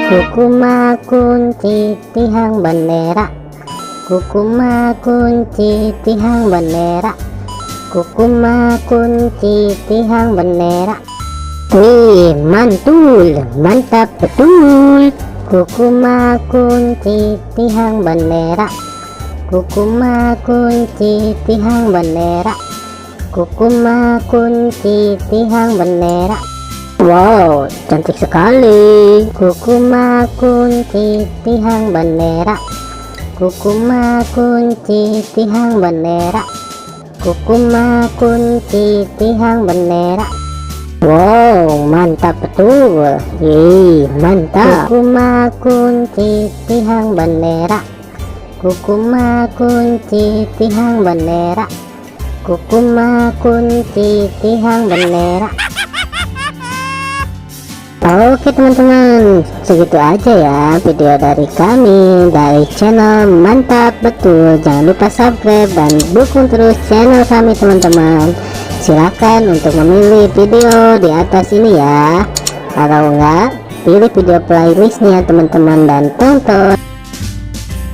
Kukuma kunci tihang bendera, kukuma kunci tihang bendera, kukuma kunci tihang bendera. Wih, mantul, mantap betul. Kukuma kunci tihang bendera, kukuma kunci tihang bendera, kukuma kunci tihang bendera. Wow, cantik sekali. Kukuma kunci tihang bendera, kukuma kunci tihang bendera, kukuma kunci tihang bendera. Wow, mantap betul. Mantap. Kukuma kunci tihang bendera, kukuma kunci tihang bendera, kukuma kunci tihang bendera. Oke teman-teman, segitu aja ya video dari kami dari channel Mantap Betul. Jangan lupa subscribe dan dukung terus channel kami teman-teman. Silakan untuk memilih video di atas ini ya. Kalau enggak, pilih video playlistnya teman-teman dan tonton.